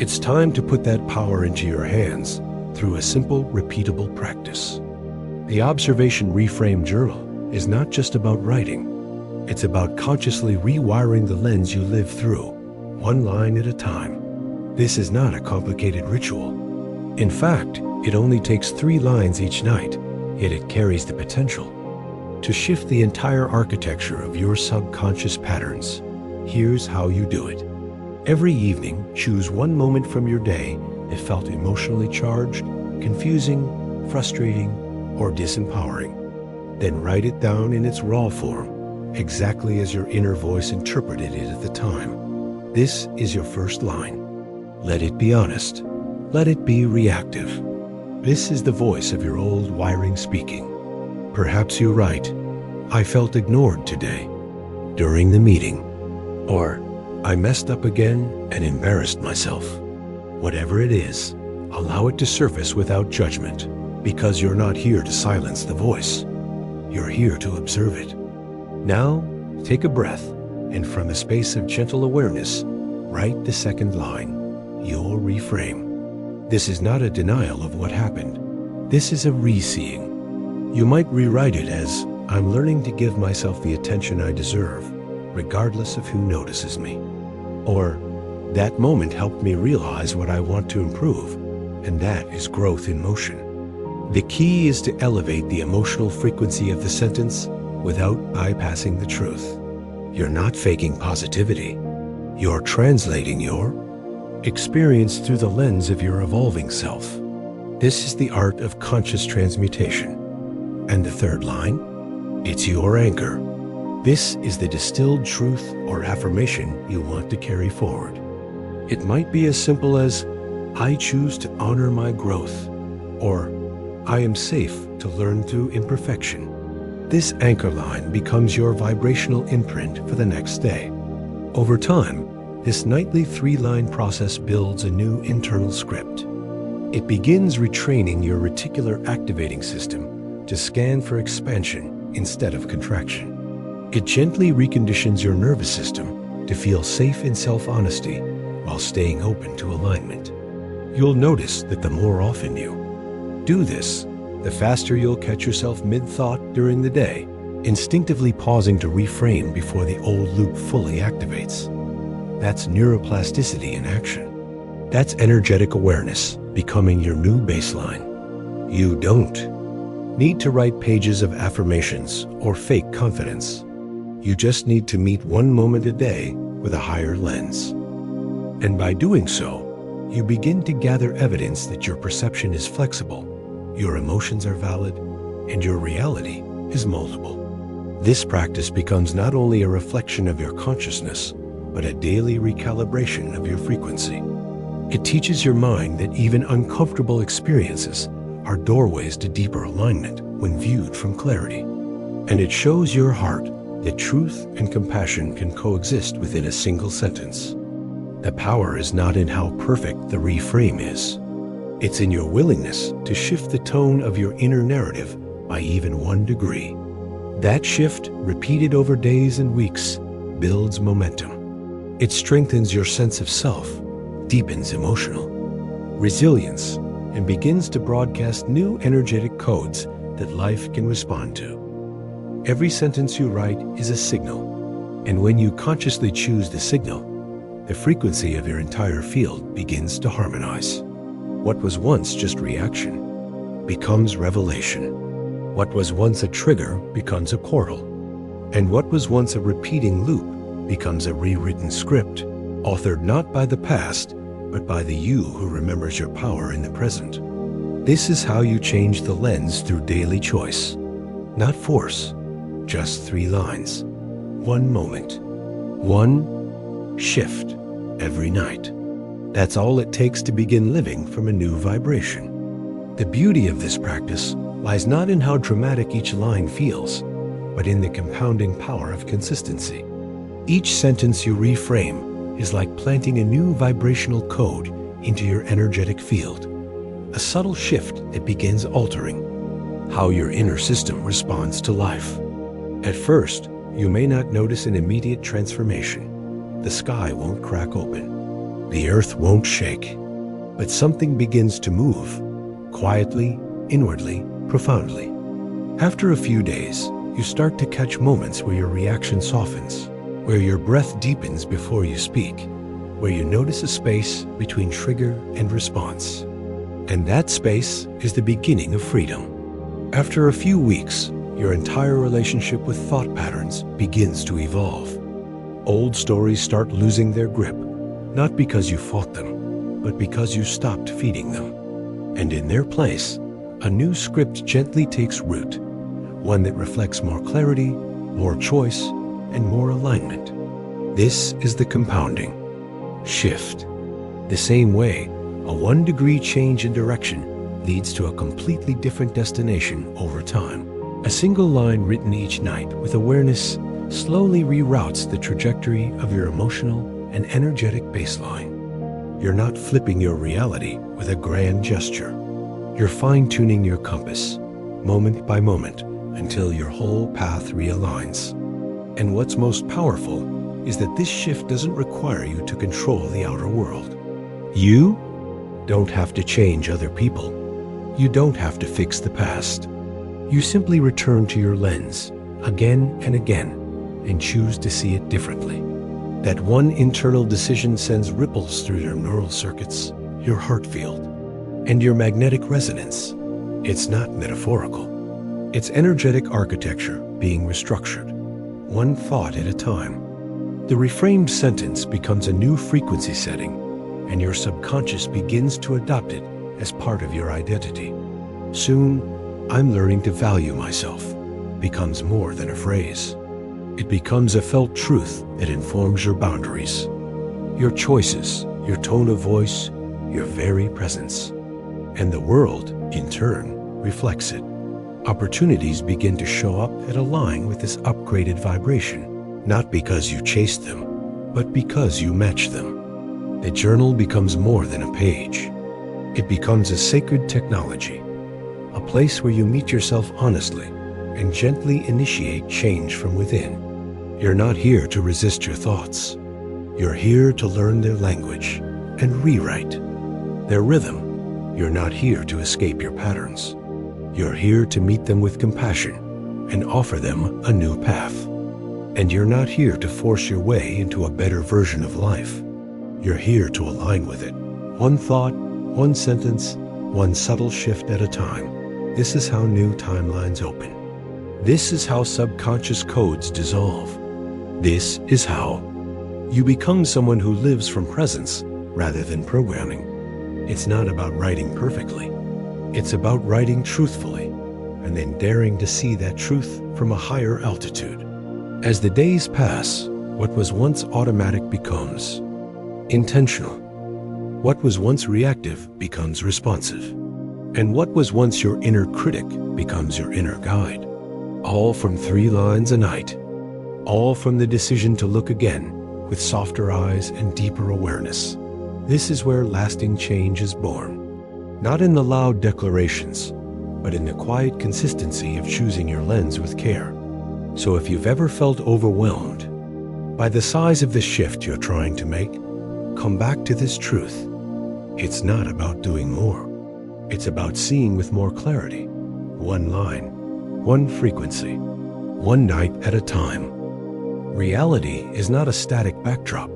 it's time to put that power into your hands through a simple, repeatable practice. The Observation Reframe Journal is not just about writing. It's about consciously rewiring the lens you live through, one line at a time. This is not a complicated ritual. In fact, it only takes 3 lines each night, yet it carries the potential to shift the entire architecture of your subconscious patterns. Here's how you do it. Every evening, choose one moment from your day that felt emotionally charged, confusing, frustrating, or disempowering. Then write it down in its raw form, exactly as your inner voice interpreted it at the time. This is your first line. Let it be honest. Let it be reactive. This is the voice of your old wiring speaking. Perhaps you write, "I felt ignored today during the meeting," or "I messed up again and embarrassed myself." Whatever it is, allow it to surface without judgment, because you're not here to silence the voice. You're here to observe it. Now, take a breath, and from a space of gentle awareness, write the second line, your reframe. This is not a denial of what happened. This is a re-seeing. You might rewrite it as, "I'm learning to give myself the attention I deserve, regardless of who notices me." Or, "That moment helped me realize what I want to improve, and that is growth in motion." The key is to elevate the emotional frequency of the sentence without bypassing the truth. You're not faking positivity. You're translating your experience through the lens of your evolving self. This is the art of conscious transmutation. And the third line, it's your anchor. This is the distilled truth or affirmation you want to carry forward. It might be as simple as, "I choose to honor my growth," or "I am safe to learn through imperfection." This anchor line becomes your vibrational imprint for the next day. Over time, this nightly 3-line process builds a new internal script. It begins retraining your reticular activating system to scan for expansion instead of contraction. It gently reconditions your nervous system to feel safe in self-honesty while staying open to alignment. You'll notice that the more often you do this, the faster you'll catch yourself mid-thought during the day, instinctively pausing to reframe before the old loop fully activates. That's neuroplasticity in action. That's energetic awareness becoming your new baseline. You don't need to write pages of affirmations or fake confidence. You just need to meet one moment a day with a higher lens. And by doing so, you begin to gather evidence that your perception is flexible, your emotions are valid, and your reality is moldable. This practice becomes not only a reflection of your consciousness, but a daily recalibration of your frequency. It teaches your mind that even uncomfortable experiences are doorways to deeper alignment when viewed from clarity. And it shows your heart that truth and compassion can coexist within a single sentence. The power is not in how perfect the reframe is. It's in your willingness to shift the tone of your inner narrative by even 1 degree. That shift, repeated over days and weeks, builds momentum. It strengthens your sense of self, deepens emotional resilience, and begins to broadcast new energetic codes that life can respond to. Every sentence you write is a signal, and when you consciously choose the signal, the frequency of your entire field begins to harmonize. What was once just reaction becomes revelation. What was once a trigger becomes a portal. And what was once a repeating loop becomes a rewritten script, authored not by the past, but by the you who remembers your power in the present. This is how you change the lens through daily choice. Not force, just 3 lines. 1 moment. 1 shift every night. That's all it takes to begin living from a new vibration. The beauty of this practice lies not in how dramatic each line feels, but in the compounding power of consistency. Each sentence you reframe is like planting a new vibrational code into your energetic field, a subtle shift that begins altering how your inner system responds to life. At first, you may not notice an immediate transformation. The sky won't crack open. The earth won't shake. But something begins to move, quietly, inwardly, profoundly. After a few days, you start to catch moments where your reaction softens, where your breath deepens before you speak, where you notice a space between trigger and response. And that space is the beginning of freedom. After a few weeks, your entire relationship with thought patterns begins to evolve. Old stories start losing their grip, not because you fought them, but because you stopped feeding them. And in their place, a new script gently takes root, one that reflects more clarity, more choice, and more alignment. This is the compounding shift. The same way, a 1-degree change in direction leads to a completely different destination over time. A single line written each night with awareness slowly reroutes the trajectory of your emotional and energetic baseline. You're not flipping your reality with a grand gesture. You're fine-tuning your compass, moment by moment, until your whole path realigns. And what's most powerful is that this shift doesn't require you to control the outer world. You don't have to change other people. You don't have to fix the past. You simply return to your lens again and again and choose to see it differently. That one internal decision sends ripples through your neural circuits, your heart field, and your magnetic resonance. It's not metaphorical. It's energetic architecture being restructured, one thought at a time. The reframed sentence becomes a new frequency setting, and your subconscious begins to adopt it as part of your identity. Soon, "I'm learning to value myself" becomes more than a phrase. It becomes a felt truth that informs your boundaries, your choices, your tone of voice, your very presence. And the world, in turn, reflects it. Opportunities begin to show up that align with this upgraded vibration, not because you chased them, but because you match them. The journal becomes more than a page. It becomes a sacred technology, a place where you meet yourself honestly and gently initiate change from within. You're not here to resist your thoughts. You're here to learn their language and rewrite their rhythm. You're not here to escape your patterns. You're here to meet them with compassion and offer them a new path. And you're not here to force your way into a better version of life. You're here to align with it. One thought, one sentence, one subtle shift at a time. This is how new timelines open. This is how subconscious codes dissolve. This is how you become someone who lives from presence rather than programming. It's not about writing perfectly. It's about writing truthfully and then daring to see that truth from a higher altitude. As the days pass, what was once automatic becomes intentional. What was once reactive becomes responsive. And what was once your inner critic becomes your inner guide. All from 3 lines a night. All from the decision to look again with softer eyes and deeper awareness. This is where lasting change is born. Not in the loud declarations, but in the quiet consistency of choosing your lens with care. So if you've ever felt overwhelmed by the size of the shift you're trying to make, come back to this truth. It's not about doing more. It's about seeing with more clarity. One line, one frequency, one night at a time. Reality is not a static backdrop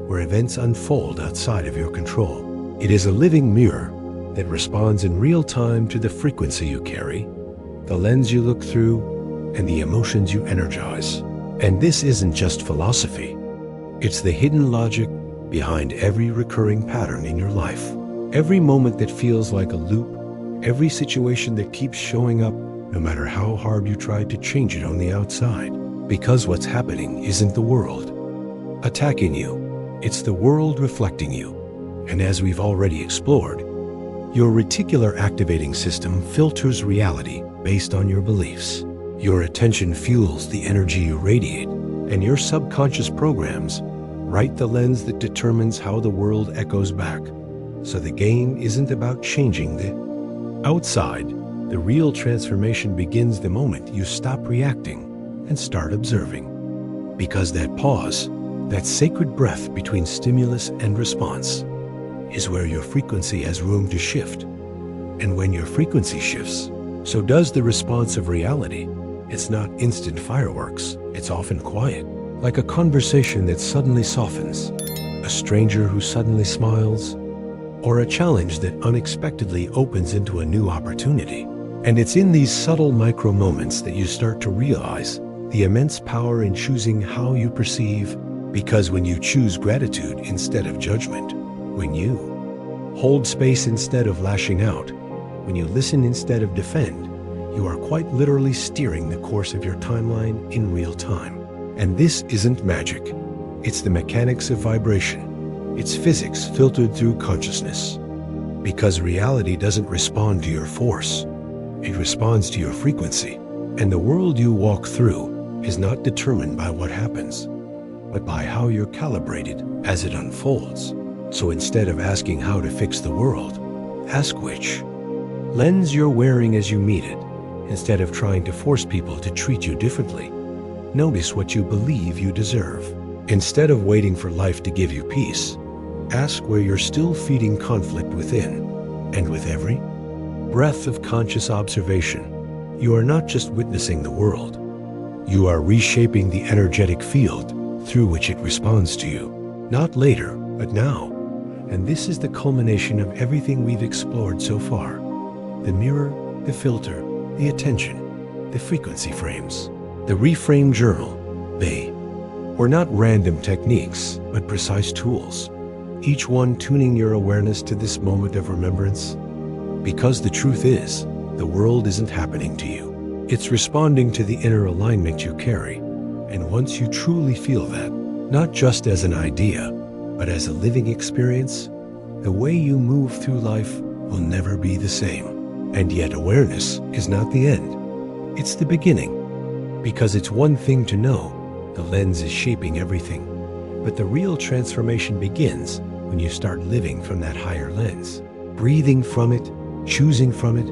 where events unfold outside of your control. It is a living mirror that responds in real time to the frequency you carry, the lens you look through, and the emotions you energize. And this isn't just philosophy. It's the hidden logic behind every recurring pattern in your life. Every moment that feels like a loop, every situation that keeps showing up, no matter how hard you try to change it on the outside. Because what's happening isn't the world attacking you, it's the world reflecting you. And as we've already explored, your reticular activating system filters reality based on your beliefs. Your attention fuels the energy you radiate, and your subconscious programs write the lens that determines how the world echoes back. So the game isn't about changing the outside. The real transformation begins the moment you stop reacting and start observing. Because that pause, that sacred breath between stimulus and response, is where your frequency has room to shift. And when your frequency shifts, so does the response of reality. It's not instant fireworks. It's often quiet, like a conversation that suddenly softens, a stranger who suddenly smiles, or a challenge that unexpectedly opens into a new opportunity. And it's in these subtle micro moments that you start to realize the immense power in choosing how you perceive. Because when you choose gratitude instead of judgment, when you hold space instead of lashing out, when you listen instead of defend, you are quite literally steering the course of your timeline in real time. And this isn't magic. It's the mechanics of vibration. It's physics filtered through consciousness. Because reality doesn't respond to your force. It responds to your frequency. And the world you walk through is not determined by what happens, but by how you're calibrated as it unfolds. So instead of asking how to fix the world, ask which lens you're wearing as you meet it. Instead of trying to force people to treat you differently, notice what you believe you deserve. Instead of waiting for life to give you peace, ask where you're still feeding conflict within. And with every breath of conscious observation, you are not just witnessing the world, you are reshaping the energetic field through which it responds to you. Not later, but now. And this is the culmination of everything we've explored so far. The mirror, the filter, the attention, the frequency frames, the Reframe journal. They were not random techniques, but precise tools, each one tuning your awareness to this moment of remembrance. Because the truth is, the world isn't happening to you. It's responding to the inner alignment you carry. And once you truly feel that, not just as an idea, but as a living experience, the way you move through life will never be the same. And yet awareness is not the end. It's the beginning. Because it's one thing to know the lens is shaping everything, but the real transformation begins when you start living from that higher lens, breathing from it, choosing from it,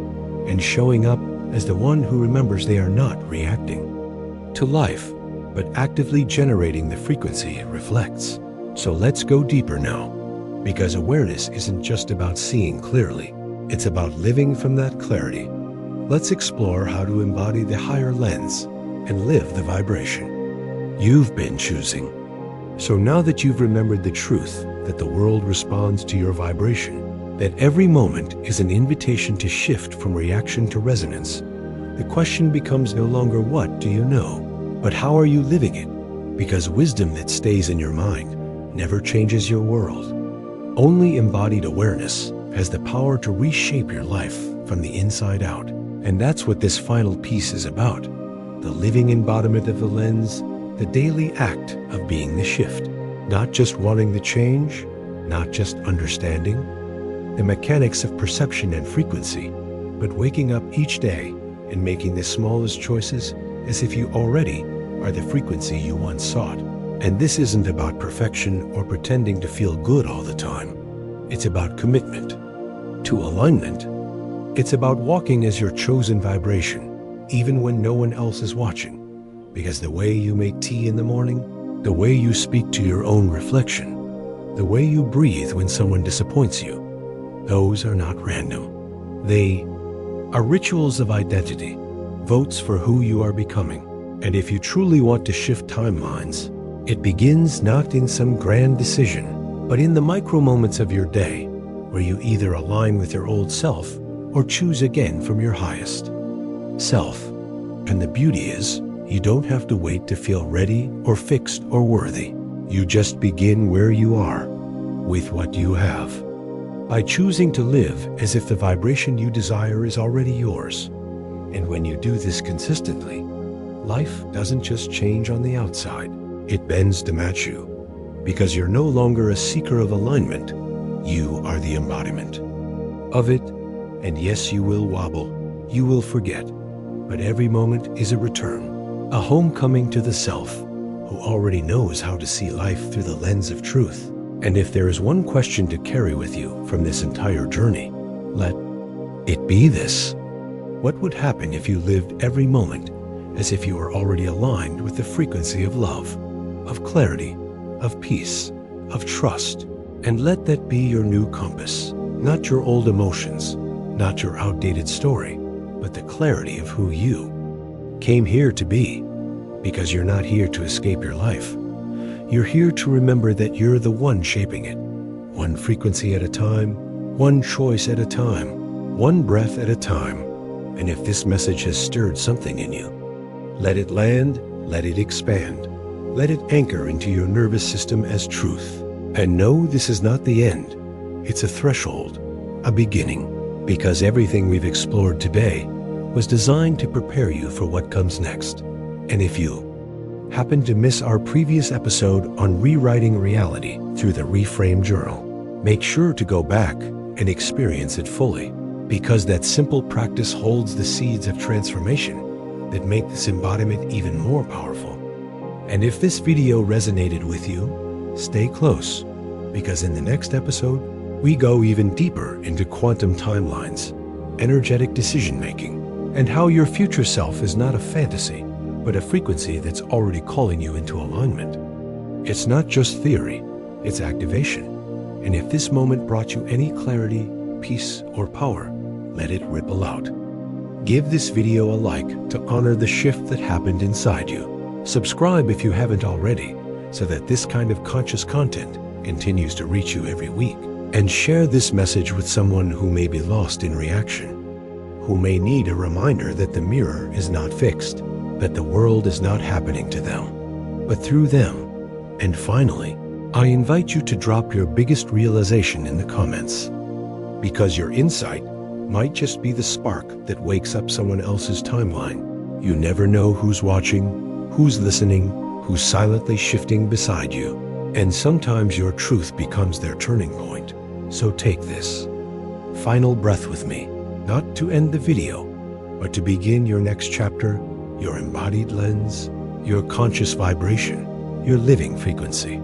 and showing up as the one who remembers they are not reacting to life, but actively generating the frequency it reflects. So let's go deeper now, because awareness isn't just about seeing clearly. It's about living from that clarity. Let's explore how to embody the higher lens and live the vibration you've been choosing. So now that you've remembered the truth that the world responds to your vibration, that every moment is an invitation to shift from reaction to resonance, the question becomes no longer what do you know, but how are you living it? Because wisdom that stays in your mind never changes your world. Only embodied awareness has the power to reshape your life from the inside out. And that's what this final piece is about. The living embodiment of the lens, the daily act of being the shift. Not just wanting the change, not just understanding the mechanics of perception and frequency, but waking up each day and making the smallest choices as if you already are the frequency you once sought. And this isn't about perfection or pretending to feel good all the time. It's about commitment to alignment. It's about walking as your chosen vibration, even when no one else is watching. Because the way you make tea in the morning, the way you speak to your own reflection, the way you breathe when someone disappoints you, those are not random. They are rituals of identity, votes for who you are becoming. And if you truly want to shift timelines, it begins not in some grand decision, but in the micro moments of your day, where you either align with your old self or choose again from your highest self. And the beauty is, you don't have to wait to feel ready or fixed or worthy. You just begin where you are, with what you have. By choosing to live as if the vibration you desire is already yours. And when you do this consistently, life doesn't just change on the outside, it bends to match you. Because you're no longer a seeker of alignment, you are the embodiment of it. And yes, you will wobble, you will forget, but every moment is a return, a homecoming to the self, who already knows how to see life through the lens of truth. And if there is one question to carry with you from this entire journey, let it be this. What would happen if you lived every moment as if you were already aligned with the frequency of love, of clarity, of peace, of trust? And let that be your new compass, not your old emotions, not your outdated story, but the clarity of who you came here to be. Because you're not here to escape your life. You're here to remember that you're the one shaping it, one frequency at a time, one choice at a time, one breath at a time. And if this message has stirred something in you, let it land, let it expand, let it anchor into your nervous system as truth. And know this is not the end. It's a threshold, a beginning, because everything we've explored today was designed to prepare you for what comes next. And if you happen to miss our previous episode on rewriting reality through the Reframe journal, make sure to go back and experience it fully, because that simple practice holds the seeds of transformation that make this embodiment even more powerful. And if this video resonated with you, stay close, because in the next episode, we go even deeper into quantum timelines, energetic decision-making, and how your future self is not a fantasy, but a frequency that's already calling you into alignment. It's not just theory, it's activation. And if this moment brought you any clarity, peace, or power, let it ripple out. Give this video a like to honor the shift that happened inside you. Subscribe if you haven't already, so that this kind of conscious content continues to reach you every week. And share this message with someone who may be lost in reaction, who may need a reminder that the mirror is not fixed, that the world is not happening to them, but through them. And finally, I invite you to drop your biggest realization in the comments, because your insight might just be the spark that wakes up someone else's timeline. You never know who's watching, who's listening, who's silently shifting beside you. And sometimes your truth becomes their turning point. So take this final breath with me, not to end the video, but to begin your next chapter, your embodied lens, your conscious vibration, your living frequency.